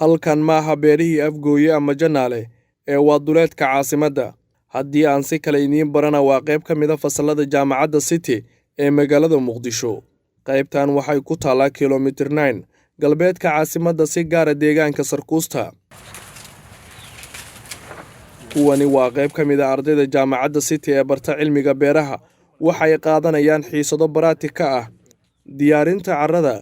halkan maaha beerihii Afgooye ama Janaale ee waa duleedka caasimadda. Haddii aan si kale idiin barana waa qayb ka mid ah fasalada jaamacadda City ee magaalada Muqdisho. Qaybtan waxay ku taalaa kiiloomitir 9 galbeedka caasimadda si gaara deegaanka Sarkuusta. Kuwani waa qayb ka mid ah ardayda jaamacadda City ee barta cilmiga beeraha. Waxay qaadanayaan xiisado baraatika ah, diyaarinta carrada,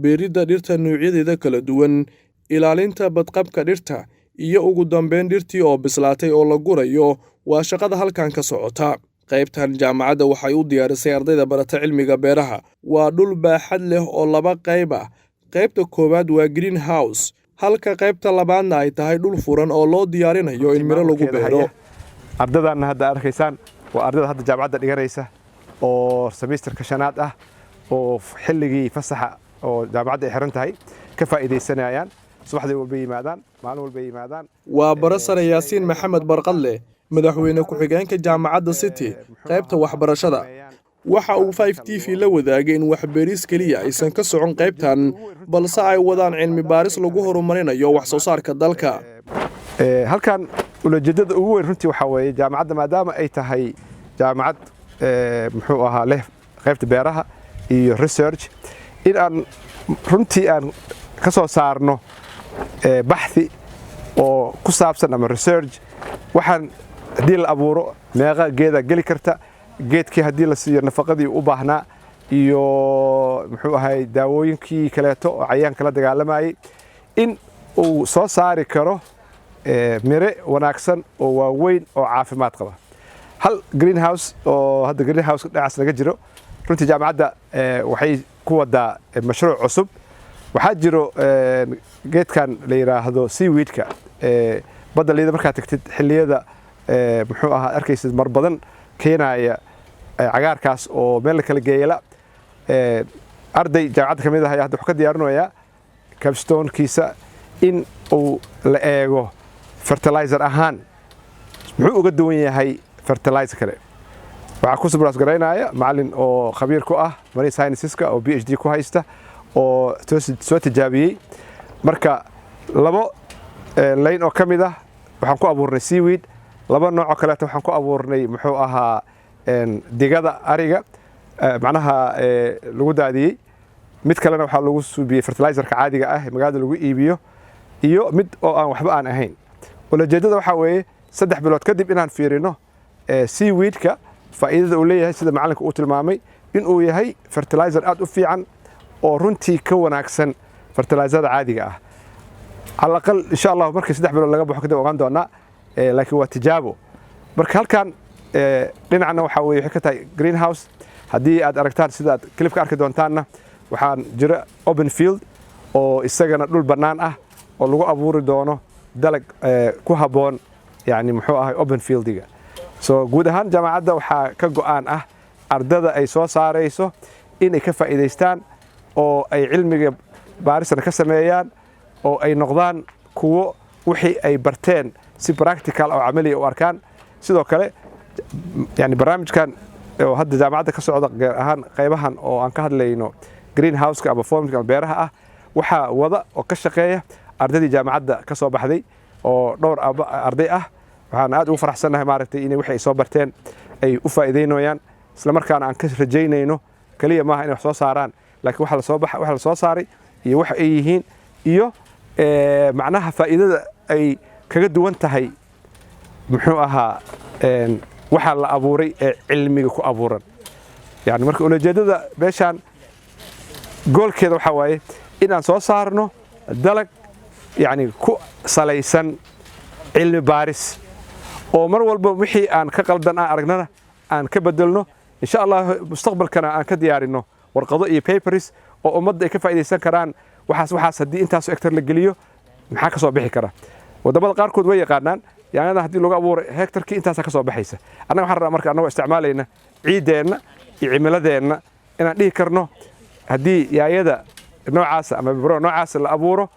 beeridda dhirta nuucyadeeda kala duwan, ilaalinta badqabka dhirta, iyo ugu dambeyn dhirtii oo bislaatay oo la gurayo. Waa shaqada halkan ka socota. Qaybtan jaamacadda waxay u diyaarisay ardayda barata cilmiga beeraha. Waa dhul baaxad leh oo laba qayb ah. Qaybta koowaad waa greenhouse, halka qaybta labaadna ay tahay dhul furan oo loo diyaarinayo in miro lagu beero. Ardaydan hadda arkaysaan waa ardayda hadda jaamacadda dhiganaysa oo semesterka shanaad ah oo xilligii fasaxa oo jaamacadda ay xiran tahay ka faa'iideysanayaan. subaxdii walba yimaadaan, maalin walba yimaadaan. Waa Barasar Yaasiin Maxamed Barqadle, madaxweyne ku-xigeenka jaamacadda City qaybta waxbarashada. Waxa uu 5TV la wadaagay in waxbeeris kaliya aysan ka socon qaybtan, balse ay wadaan cilmi baaris lagu horumarinayo wax soo saarka dalka. Halkan ujeedada ugu weyn runtii waxa weeye jaamacadda maadaama ay tahay jaamacad muxuu ahaa leh qaybta beeraha iyo research in aan runtii aan ka soo saarno baxthi oo ku saabsan ama research waxaan haddii la abuuro meeqa geeda geli karta, geedkii haddii la siiyo nafaqadii u baahnaa iyo muxuu ahay daawooyinkii kaleeto oo cayaanka la dagaalamayay in uu soo saari karo mire wanaagsan oo waaweyn oo caafimaad qaba. hal greenhouse oo hadda greenhouse dhinacaas laga jiro runtii jaamacadda waxay ku wadaa mashruuc cusub. waxaa jiro geedkan la yiraahdo seaweedka badda liida markaad tagtid xilliyada muxuu ahaa arkaysid mar badan keenaya cagaarkaas oo meel la kala geeyla. arday jaamacadda ka mid ah ayaa hadda wuxuu ka diyaarinayaa capstone-kiisa in uu la eego fertilizer ahaan muxuu uga duwan yahay fertilizer kale. waxaa ku subraas garaynaya macallin oo khabiir ku ah marine scienceska oo PhD ku haysta oo soo tijaabiyey. marka labo lane oo ka mid ah waxaan ku abuurnay seaweed, laba nooc oo kaleeto waxaan ku abuurnay muxuu ahaa digada ariga macnaha lagu daadiyey. mid kalena waxaa lagu suubiyey fertilizerka caadiga ah ee magaalada lagu iibiyo iyo mid oo aan waxba aan ahayn. ujeedada waxaa weeye 3 bilood kadib inaan fiirino seaweedka faa'iidada uu leeyahay sida macallinka uu tilmaamay inuu yahay fertilizer aad u fiican oo runtii ka wanaagsan fertilizerada caadiga ah. على الأقل إن شاء الله مركز 3 bilood laga baxo kadib ogaan doonaa laakiin waa tijaabo. marka halkan dhinacna waxa weeye waxay ka tahay greenhouse. haddii aad aragtaan sida aad clipka arki doontaanna waxaan jira open field oo isagana dhul bannaan ah oo lagu abuuri doono dalag ku habboon yani muxuu ahay open fieldiga. guud ahaan jaamacadda waxaa ka go'aan ah ardada ay soo saarayso inay ka faa'iidaystaan oo ay cilmiga baarisana ka sameeyaan oo ay noqdaan kuwo wixii ay barteen si practical oo camali u arkaan. sidoo kale yani barnaamijkan oo hadda jaamacadda ka socda gaar ahaan qaybahan oo aan ka hadlayno greenhouse-ka ama farming ama beeraha ah waxaa wada oo ka shaqeeya ardaydii jaamacadda ka soo baxday oo dhowr arday ah. waxaan aad ugu faraxsanahay maaragtay inay wixii ay soo barteen ay u faa'iideynayaan isla markaana aan ka rajaynayno kaliya maaha inay wax soo saaraan laakiin waxa la soo saaray iyo waxa ay yihiin iyo macnaha faa'iidada ay kaga duwan tahay muxuu ahaa waxa la abuuray ee cilmiga ku abuuran. yani marka ujeedada meeshaan goolkeeda waxa waaye inaan soo saarno dalag yani ku salaysan cilmi baaris oo mar walba wixii aan ka qaldan aragnana aan ka bedelno insha Allah mustaqbalkana aan ka diyaarino warqado iyo papers oo ummadda ay ka faa'iideysan karaan. waxaas haddii intaas hektar la geliyo maxaa ka soo bixi kara. wadamada qaarkood way yaqaanaan yaanyada haddii lagu abuuro hektarkii intaas ka soo baxaysa. annaga waxaan rabaa marka annagoo isticmaalayna ciideenna iyo cimiladeenna inaan dhihi karno haddii yaanyada noocaas ama bibro noocaas la abuuro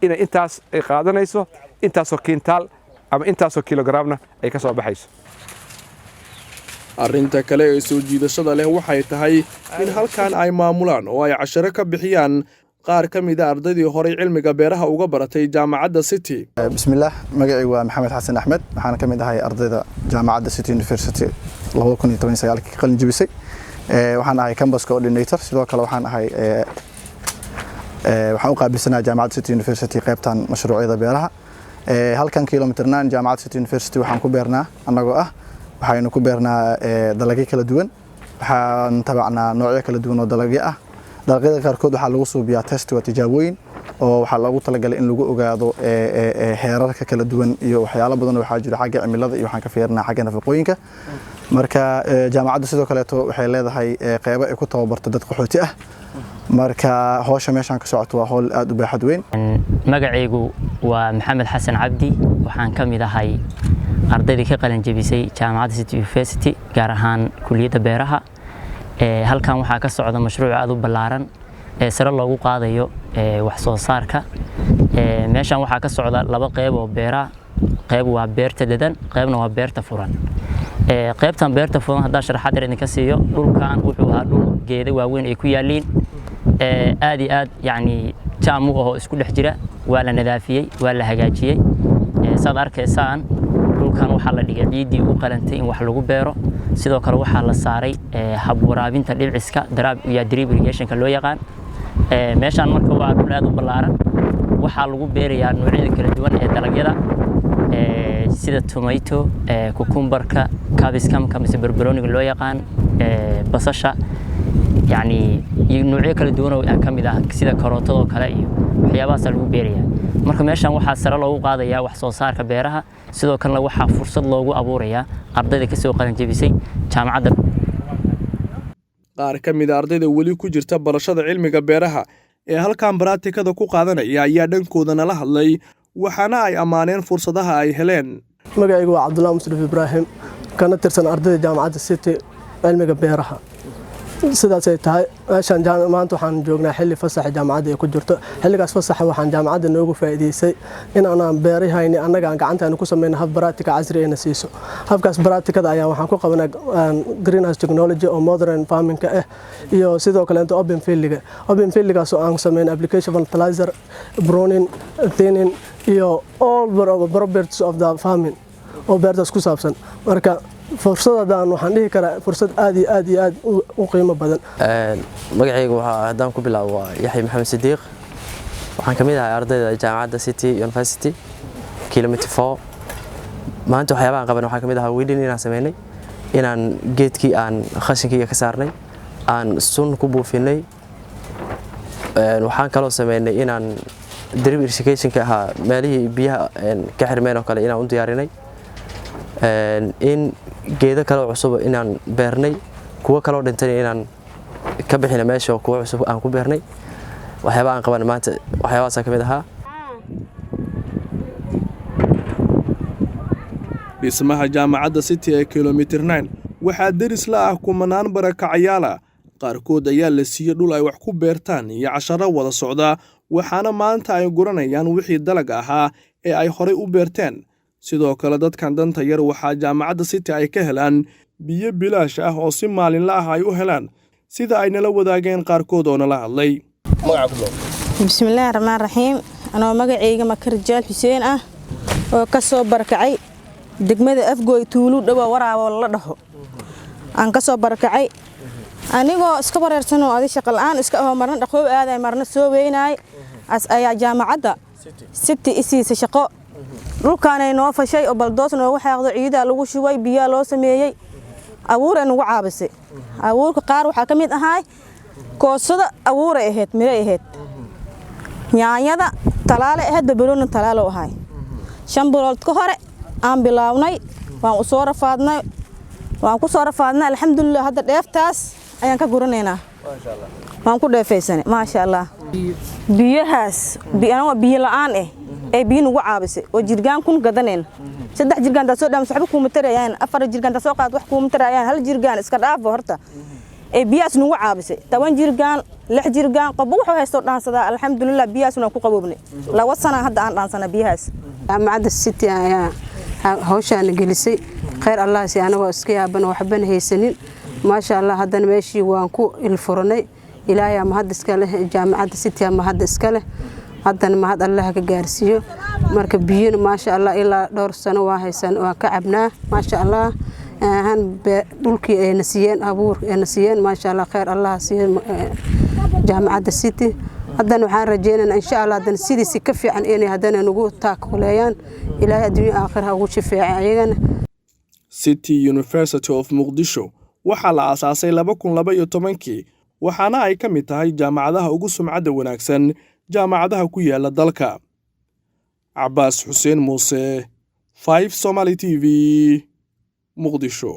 inay intaas ay qaadanayso intaasoo kiintaal ama intaasoo kilograamna ay ka soo baxayso. arrinta kale ee soo jiidashada leh waxay tahay in halkan ay maamulaan oo ay casharo ka bixiyaan qaar ka mid ah ardaydii horay cilmiga beeraha uga baratay jaamacadda City. Bismillah, magacaygu waa Maxamed Xasan Axmed, waxaan ka mid ahay ardayda jaamacadda City University 2019 ka qalin jabisay. Waxaan ahay campus coordinator, sidoo kale waxaan ahay waxaan u qaabilsanahay jaamacadda City University qaybtan mashruucyada beeraha. Halkan kilometer 9 jaamacadda City University waxaan ku beernaa anagoo ah waxaynu ku beernaa dalagyo kala duwan. Waxaan tabacnaa noocyo kala duwan oo dalagyo ah. Dalagyada qaarkood waxaa lagu suubiyaa test waa tijaabooyin oo waxaa loogu talagalay in lagu ogaado heerarka kala duwan iyo waxyaalo badan oo waxaa jira xagga cimilada iyo waxaan ka fiirnaa xagga nafaqooyinka. Marka jaamacaddu sidoo kale waxay leedahay qaybo ay ku tababarto dad qaxooti ah. marka hawsha meeshan ka socoto waa hawl aad u baaxad weyn. Magacaygu waa Maxamed Xasan Cabdi, waxaan ka mid ahay ardaydii ka qalin jabisay jaamacadda City University gaar ahaan kulliyadda beeraha. halkan waxaa ka socda mashruuc aad u ballaaran sare loogu qaadayo wax soo saarka. meeshan waxaa ka socda laba qayb oo beera, qayb waa beerta dadan, qaybna waa beerta furan. qaybtan beerta furan haddii sharaxaad yar idinka siiyo, dhulkan wuxuu ahaa dhul geedo waaweyn ay ku yaaliin aad iyo aad yani jaam u ah isku dhex jira, waa la nadaafiyay, waa la hagaajiyay. saad arkaysaan dhulkan waxaa la dhigay ciidii u qalantay in wax lagu beero. sidoo kale waxaa la saaray hab waraabinta dhibciska drip irrigation-ka loo yaqaan. meeshan marka waa dhul aad u ballaaran, waxaa lagu beerayaa noocyada kala duwan ee dalagyada sida tomato, cucumberka, cabbage-ka mise barbarooniga loo yaqaan, basasha, yani noocyo kala duwan oo ka mid ah sida karootada oo kale iyo waxyaabahaas lagu beerayaa. marka meeshan waxaa sare loogu qaadayaa wax soo saarka beeraha, sidoo kalena waxaa fursad loogu abuurayaa ardayda ka soo qalin jabisay jaamacadda. qaar ka mid ah ardayda weli ku jirta barashada cilmiga beeraha ee halkan baraatikada ku qaadanaya ayaa dhankooda nala hadlay, waxaana ay ammaaneen fursadaha ay heleen. magacaygu waa Cabdullaahi Musrif Ibraahim, kana tirsan ardayda jaamacadda City cilmiga beeraha. sidaas ay tahay meeshan maanta waxaan joognaa xilli fasax jaamacadda ay ku jirto. xilligaas fasaxa waxaan jaamacadda noogu faa'iideysay in aan beerahayni annaga aan gacantaana ku sameeyno hab baraatika casri ah siiso. habkaas baraatikada ayaa waxaan ku qabanaa greenhouse technology oo modern farming ka ah iyo sidoo kale open field-ga. open field-gaas oo aan sameeyno application fertilizer, pruning, thinning iyo all properties of the farming oo beertaas ku saabsan. marka fursaddan waxaan dhihi karaa fursad aad iyo aad u qiimo badan. magacaygu waxa haddaan ku bilaabo Yaxya Maxamed Sidiiq, waxaan ka mid ahay ardayda jaamacadda City University kilometer 4. maanta waxyaabaha qaban waxaa ka mid ah weedin inaan sameynay, inaan geedkii aan khashinkiga ka saarnay, aan sun ku buufinay. waxaan kaloo sameynay inaan drip irrigation-ka ahaa meelihii biyaha ka xirmeen oo kale inaan u diyaarinay. in geedo kale cusub inaan beernay, kuwa kale oo dhintay inaan ka bixinay meesha kuwa cusub aan ku beernay. waxyaabaha aan qaban maanta waxyaabahaas ka mid ahaa. dhismaha jaamacadda City ee kilometer 9 waxaa deris la ah kumanaan barakacayaal ah. qaarkood ayaa la siiyay dhul ay wax ku beertaan iyo casharo wada socda, waxaana maanta ay guranayaan wixii dalag ahaa ee ay horay u beerteen. sidoo kale dadkan danta yar waxaa jaamacadda City ay ka helaan biyo bilaash ah oo si maalinle ah ay u helaan, sida ay nala wadaageen qaarkood oo nala hadlay. bismillaahir rahmaanir rahiim. anoo magacayga Makar Jaal Xuseen ah oo ka soo barakacay degmada Afgooy tuulo dhawa waraabo la dhaho. aan ka soo barakacay anigoo iska wareersan oo adi shaqo la'aan iska ah marna dhaqoow aaday marna soo weynay as ayaa jaamacadda City isiisa shaqo. dhulkaan ay noo fashay oo baldoos noogu xaaqdo, ciida lagu shubay, biyo loo sameeyay, abuur ay nagu caabisay. abuurka qaar waxaa ka mid ahaa koosada abuur ay ahayd, miro ay ahayd, yaanyada talaale ahayd, barbarooni talaalo ahay. 5 bilood ka hore aan bilawnay, waan u soo rafaadnay, waan ku soo rafaadnay. alxamdulillah hadda dheeftaas ayaan ka guranaynaa. maasha Allah waan ku dheefaysanay maasha Allah. biyahaas biyo la'aan ee biyo nagu caabisay oo jirgaan kun gadaneen. 3 jirgaan taasoo dhaam saxbu ku matarayaan, 4 jirgaan taasoo qaad wax ku matarayaan, 1 jirgaan iska dhaafo horta ee biyaas nagu caabisay. 10 jirgaan 6 jirgaan qabo wuxuu haysto dhaansadaa. alxamdulillah biyaasna ku qaboobnay 2 sano hadda aan dhaansana biyahaas. jaamacadda City ayaa hawshaan gelisay. khayr Allah si anagoo iska yaaban waxban haysanin. maasha Allah haddana meeshii waan ku ilfuranay ilaahay mahad iska leh jaamacadda City mahad iska leh haddana mahad Allah ka gaarsiiyo marka biyana ma sha Allah ilaa dhowr sano waa haysan waa ka cabnaa ma sha Allah han dhulkii ay nasiyeen abuur ay nasiyeen ma sha Allah khayr Allah siiyo jaamacadda City haddana waxaan rajeynaynaa insha Allah haddana sidiisi ka fiican inay haddana nagu taakuleeyaan ilaahay adduunyo aakhir ha ugu shafeeco ayagana City University of Muqdisho waxaa la aasaasay 2012 waxaana ay ka mid tahay jaamacadaha ugu sumcadda wanaagsan jaamacadaha ku yaala dalka. Cabbaas Xuseen Muuse 5 Somali TV Muqdisho.